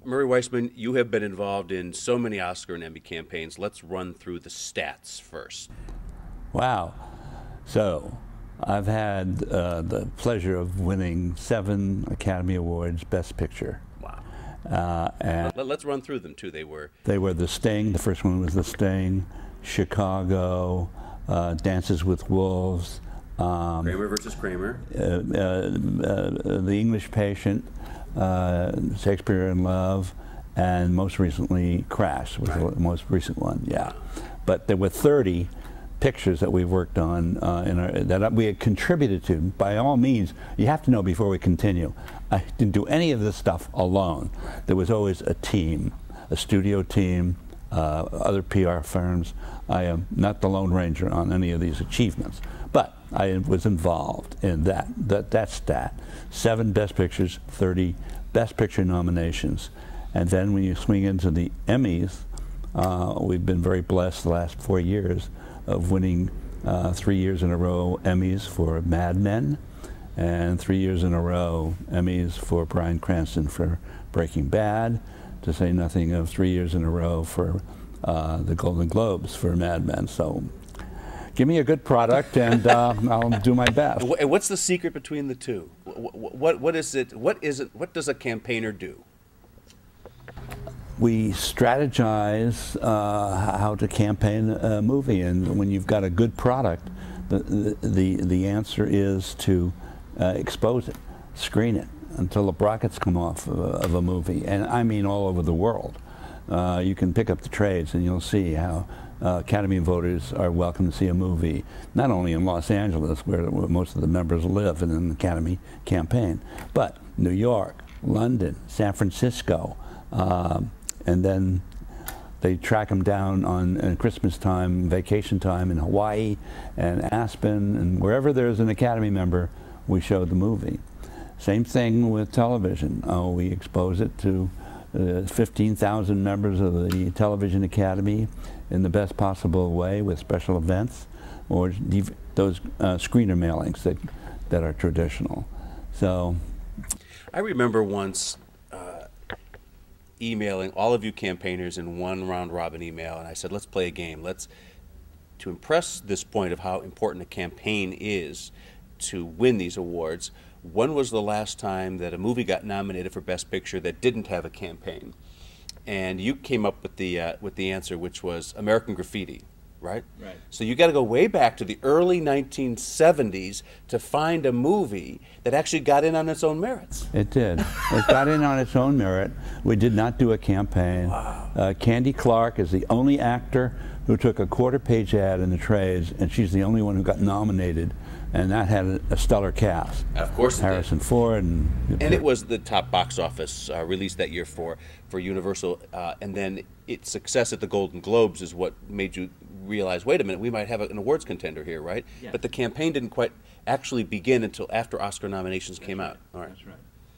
Murray Weissman, you have been involved in so many Oscar and Emmy campaigns. Let's run through the stats first. Wow. So, I've had the pleasure of winning 7 Academy Awards Best Picture. Wow. And let's run through them, too. They were The Sting. The first one was The Sting. Chicago. Dances with Wolves. Kramer versus Kramer. The English Patient. Shakespeare in Love, and most recently Crash was the most recent one. Yeah, but there were 30 pictures that we've worked on that we had contributed to. By all means, you have to know before we continue, I didn't do any of this stuff alone. There was always a team, a studio team, other PR firms. I am not the Lone Ranger on any of these achievements, but I was involved in that stat. 7 Best Pictures, 30 Best Picture nominations. And then when you swing into the Emmys, we've been very blessed the last 4 years of winning 3 years in a row Emmys for Mad Men, and 3 years in a row Emmys for Bryan Cranston for Breaking Bad, to say nothing of 3 years in a row for the Golden Globes for Mad Men. So give me a good product, and I'll do my best. What's the secret between the two? What is it? What does a campaigner do? We strategize how to campaign a movie, and when you've got a good product, the answer is to expose it, screen it until the brackets come off of a movie, and I mean all over the world. You can pick up the trades, and you'll see how Academy voters are welcome to see a movie, not only in Los Angeles, where most of the members live in an Academy campaign, but New York, London, San Francisco, and then they track them down on Christmas time, vacation time in Hawaii and Aspen, and wherever there's an Academy member, we show the movie. Same thing with television. We expose it to 15,000 members of the Television Academy in the best possible way with special events, or those screener mailings that are traditional. So, I remember once emailing all of you campaigners in one round-robin email, and I said, let's play a game. To impress this point of how important a campaign is to win these awards, when was the last time that a movie got nominated for Best Picture that didn't have a campaign? And you came up with the answer, which was American Graffiti, right? Right. So you got to go way back to the early 1970s to find a movie that actually got in on its own merits. It did. It got in on its own merit. We did not do a campaign. Wow. Candy Clark is the only actor who took a quarter-page ad in the trades, and she's the only one who got nominated. And that had a stellar cast. Of course it Harrison did. Ford. And it was the top box office release that year for Universal. And then its success at the Golden Globes is what made you realize, wait a minute, we might have an awards contender here, right? Yeah. But the campaign didn't quite actually begin until after Oscar nominations came out. All right. That's right.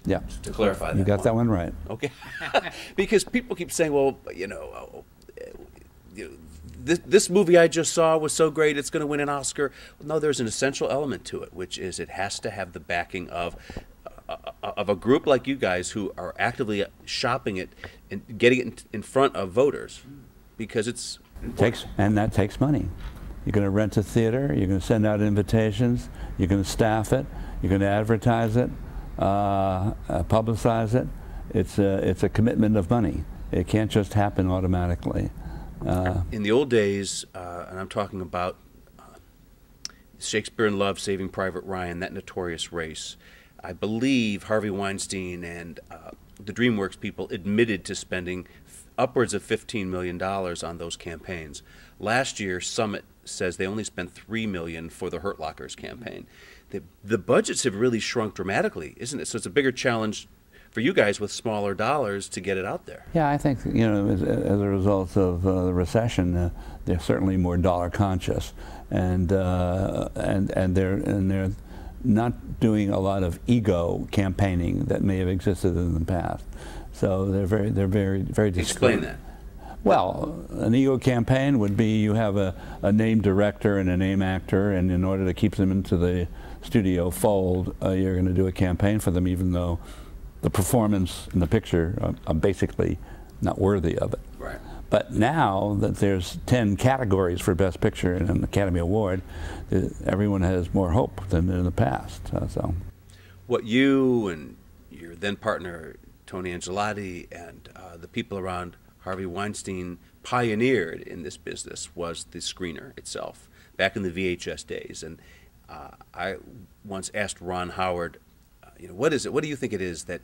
Yeah. To clarify that. You got that one right. Okay. Because people keep saying, well, this movie I just saw was so great, it's going to win an Oscar. Well, no, there's an essential element to it, which is it has to have the backing of a group like you guys who are actively shopping it and getting it in front of voters, because it's and that takes money. You're going to rent a theater, you're going to send out invitations, you're going to staff it, you're going to advertise it, publicize it. It's a commitment of money. It can't just happen automatically. In the old days, and I'm talking about Shakespeare in Love, Saving Private Ryan, that notorious race, I believe Harvey Weinstein and the DreamWorks people admitted to spending upwards of $15 million on those campaigns. Last year, Summit says they only spent $3 million for the Hurt Lockers campaign. The budgets have really shrunk dramatically, isn't it? So it's a bigger challenge for you guys with smaller dollars to get it out there. Yeah, I think as a result of the recession, they're certainly more dollar conscious, and they're not doing a lot of ego campaigning that may have existed in the past. So they're very discreet. Explain that. Well, an ego campaign would be you have a name director and a name actor, and in order to keep them into the studio fold, you're going to do a campaign for them, even though the performance and the picture are basically not worthy of it. Right. But now that there's 10 categories for Best Picture in an Academy Award, everyone has more hope than in the past. So, what you and your then partner Tony Angelotti and the people around Harvey Weinstein pioneered in this business was the screener itself, back in the VHS days. And I once asked Ron Howard, what is it? What do you think it is that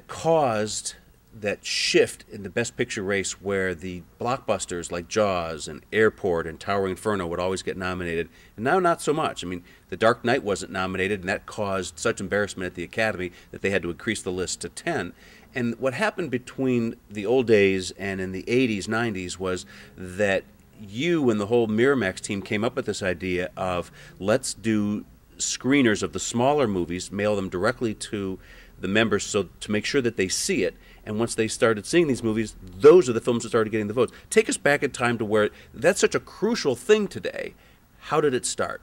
caused that shift in the Best Picture race, where the blockbusters like Jaws and Airport and Towering Inferno would always get nominated, and now not so much? I mean, The Dark Knight wasn't nominated, and that caused such embarrassment at the Academy that they had to increase the list to 10. And what happened between the old days and in the 80s, 90s was that you and the whole Miramax team came up with this idea of, let's do screeners of the smaller movies, mail them directly to the members so to make sure that they see it. And once they started seeing these movies, those are the films that started getting the votes. Take us back in time to where that's such a crucial thing today. How did it start?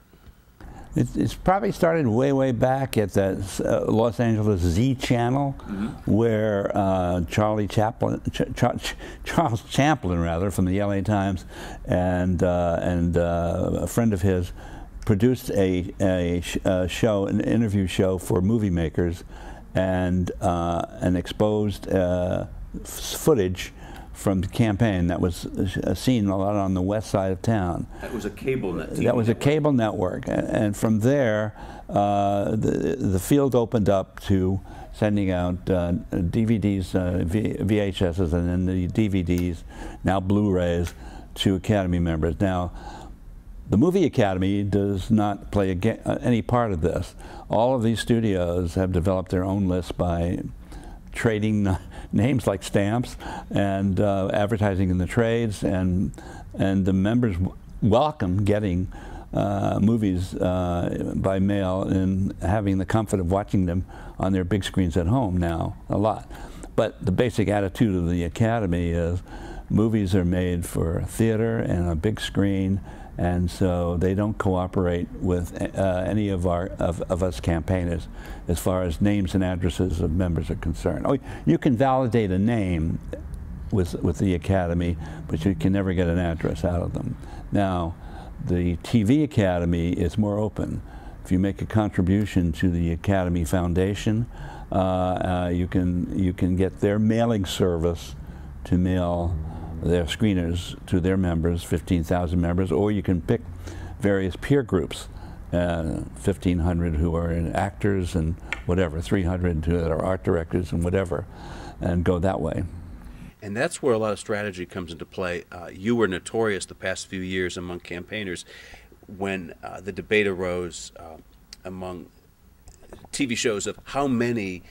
It's probably started way back at the Los Angeles Z Channel, where Charles Champlin, rather, from the LA Times, and a friend of his produced a show, an interview show for movie makers, and exposed footage from the campaign that was seen a lot on the west side of town. That was a cable net. That was a cable network, and from there, the field opened up to sending out DVDs, VHSs, and then the DVDs, now Blu-rays, to Academy members. Now, the Movie Academy does not play any part of this. All of these studios have developed their own lists by trading names like stamps and advertising in the trades, and the members welcome getting movies by mail and having the comfort of watching them on their big screens at home now a lot. But the basic attitude of the Academy is movies are made for theater and a big screen, and so they don't cooperate with any of us campaigners as far as names and addresses of members are concerned. Oh, you can validate a name with the Academy, but you can never get an address out of them. Now, the TV Academy is more open. If you make a contribution to the Academy Foundation, you can get their mailing service to mail their screeners to their members, 15,000 members, or you can pick various peer groups, 1,500 who are in actors and whatever, 300 who are art directors and whatever, and go that way. And that's where a lot of strategy comes into play. You were notorious the past few years among campaigners when the debate arose among TV shows of how many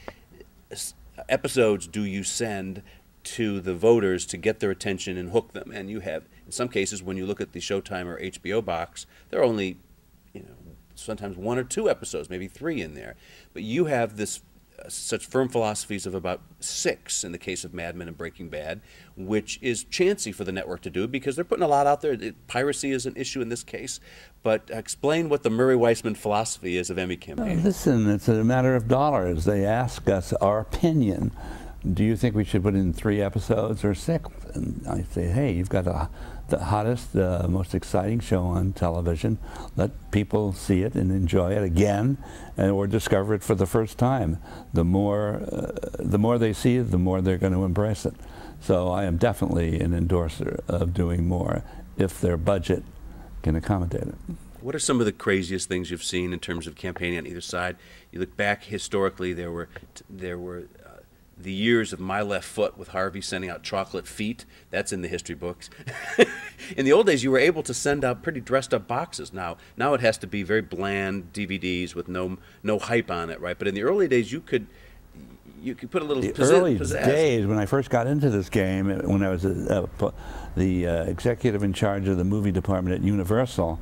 episodes do you send to the voters to get their attention and hook them. And you have, in some cases, when you look at the Showtime or HBO box, there are only, sometimes 1 or 2 episodes, maybe 3 in there. But you have this such firm philosophies of about 6 in the case of Mad Men and Breaking Bad, which is chancy for the network to do because they're putting a lot out there. Piracy is an issue in this case. But explain what the Murray Weissman philosophy is of Emmy campaigning. Listen, it's a matter of dollars. They ask us our opinion. Do you think we should put in 3 episodes or 6? And I say, hey, you've got the hottest, most exciting show on television. Let people see it and enjoy it again, or discover it for the first time. The more they see it, the more they're going to embrace it. So I am definitely an endorser of doing more if their budget can accommodate it. What are some of the craziest things you've seen in terms of campaigning on either side? You look back historically, there were the years of My Left Foot with Harvey sending out chocolate feet. That's in the history books. In the old days, you were able to send out pretty dressed up boxes. Now it has to be very bland DVDs with no hype on it, right? But in the early days, you could put a little pizzazz. The early days, when I first got into this game, when I was the executive in charge of the movie department at Universal,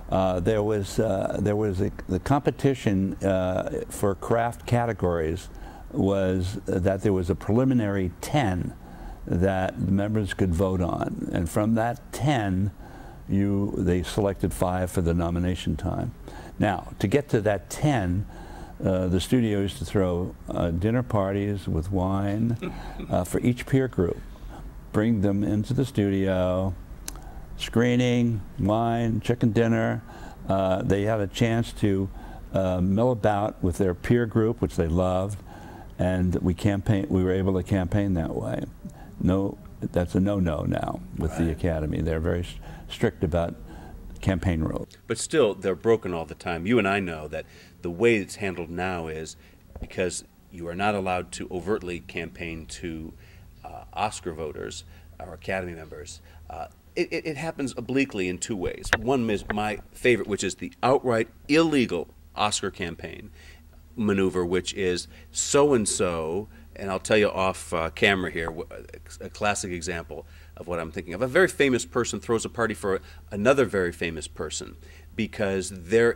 there was the competition for craft categories was that there was a preliminary 10 that the members could vote on, and from that 10 they selected 5 for the nomination time. Now, to get to that 10, the studio used to throw dinner parties with wine for each peer group. Bring them into the studio, screening, wine, chicken dinner. They had a chance to mill about with their peer group, which they loved, and we were able to campaign that way. No, that's a no-no now with the Academy. They're very strict about campaign rules. But still, they're broken all the time. You and I know that the way it's handled now is because you are not allowed to overtly campaign to Oscar voters or Academy members. It happens obliquely in two ways. One is my favorite, which is the outright illegal Oscar campaign maneuver, which is so-and-so, and I'll tell you off camera here, a classic example of what I'm thinking of. A very famous person throws a party for another very famous person because their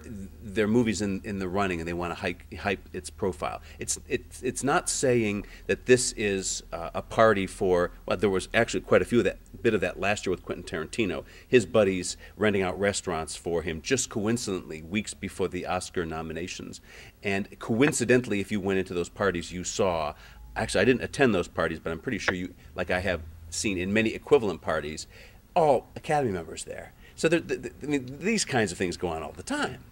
movie's in the running and they want to hype its profile. It's not saying that this is a party for, well, there was actually quite a bit of that last year with Quentin Tarantino. His buddies renting out restaurants for him just coincidentally weeks before the Oscar nominations. And coincidentally, if you went into those parties, you saw, actually I didn't attend those parties, but I'm pretty sure you, like I have seen in many equivalent parties, all Academy members there. So I mean, these kinds of things go on all the time.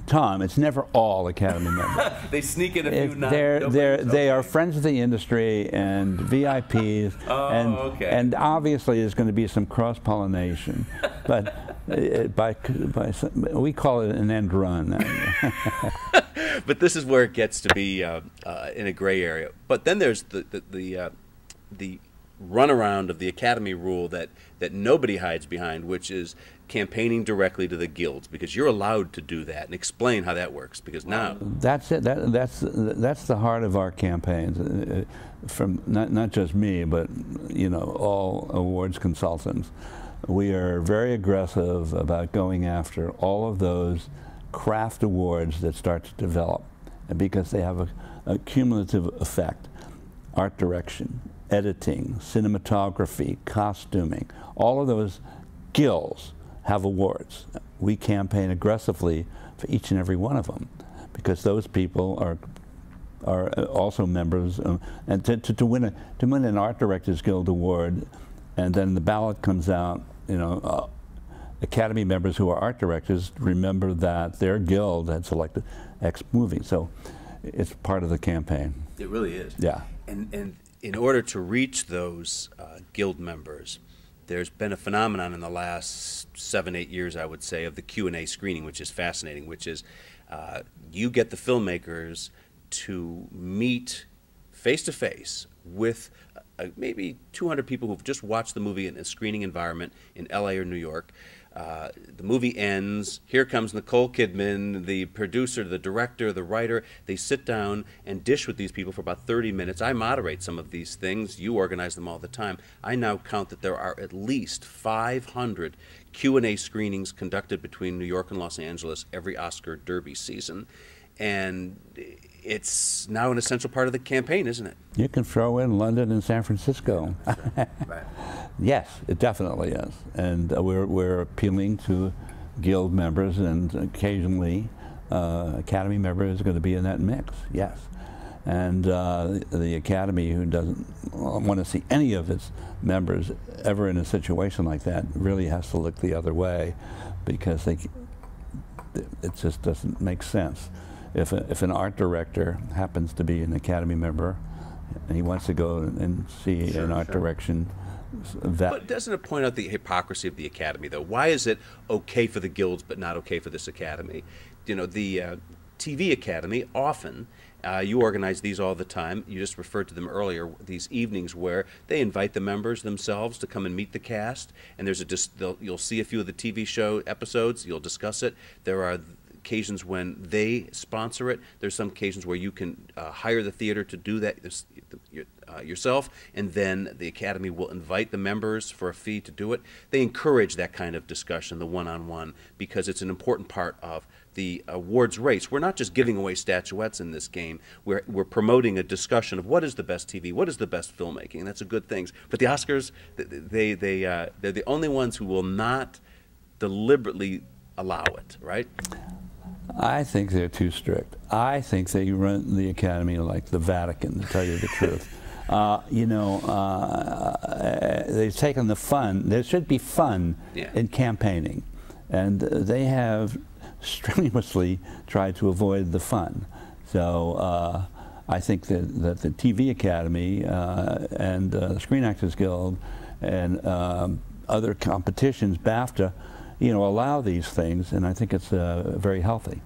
Tom, it's never all Academy members. They sneak in a few. They are friends of the industry and VIPs, and obviously there's going to be some cross-pollination, but we call it an end run. But this is where it gets to be in a gray area. But then there's the runaround of the Academy rule that nobody hides behind, which is campaigning directly to the guilds, because you're allowed to do that, and explain how that works, because now that's it. That's the heart of our campaigns, from not just me, but all awards consultants. We are very aggressive about going after all of those craft awards that start to develop, and because they have a cumulative effect. Art direction, editing, cinematography, costuming, all of those guilds have awards. We campaign aggressively for each and every one of them because those people are also members, and to win an Art Directors Guild award, and then the ballot comes out, Academy members who are art directors remember that their guild had selected X movie, so it's part of the campaign. It really is. Yeah. And in order to reach those guild members, there's been a phenomenon in the last 7-8 years, I would say, of the Q&A screening, which is fascinating, which is you get the filmmakers to meet face-to-face with maybe 200 people who've just watched the movie in a screening environment in LA or New York. The movie ends, here comes Nicole Kidman, the producer, the director, the writer. They sit down and dish with these people for about 30 minutes. I moderate some of these things. You organize them all the time. I now count that there are at least 500 Q&A screenings conducted between New York and Los Angeles every Oscar Derby season. And it's now an essential part of the campaign, isn't it? You can throw in London and San Francisco. Right. Yes, it definitely is. And we're appealing to guild members, and occasionally Academy members are going to be in that mix, yes. And the Academy, who doesn't want to see any of its members ever in a situation like that, really has to look the other way, because it just doesn't make sense. If an art director happens to be an Academy member and he wants to go and see an art direction, but doesn't it point out the hypocrisy of the Academy, though? Why is it okay for the guilds but not okay for this Academy? The TV Academy, often, you organize these all the time. You just referred to them earlier, these evenings where they invite the members themselves to come and meet the cast, and there's you'll see a few of the TV show episodes, you'll discuss it. There are occasions when they sponsor it. There's some occasions where you can hire the theater to do that yourself, and then the Academy will invite the members for a fee to do it. They encourage that kind of discussion, the one-on-one, because it's an important part of the awards race. We're not just giving away statuettes in this game. We're promoting a discussion of what is the best TV, what is the best filmmaking, and that's a good thing. But the Oscars, they're the only ones who will not deliberately allow it, right? I think they're too strict. I think they run the Academy like the Vatican, to tell you the truth. They've taken the fun. There should be fun in campaigning, and they have strenuously tried to avoid the fun. So I think that the TV Academy and the Screen Actors Guild and other competitions, BAFTA, allow these things, and I think it's very healthy.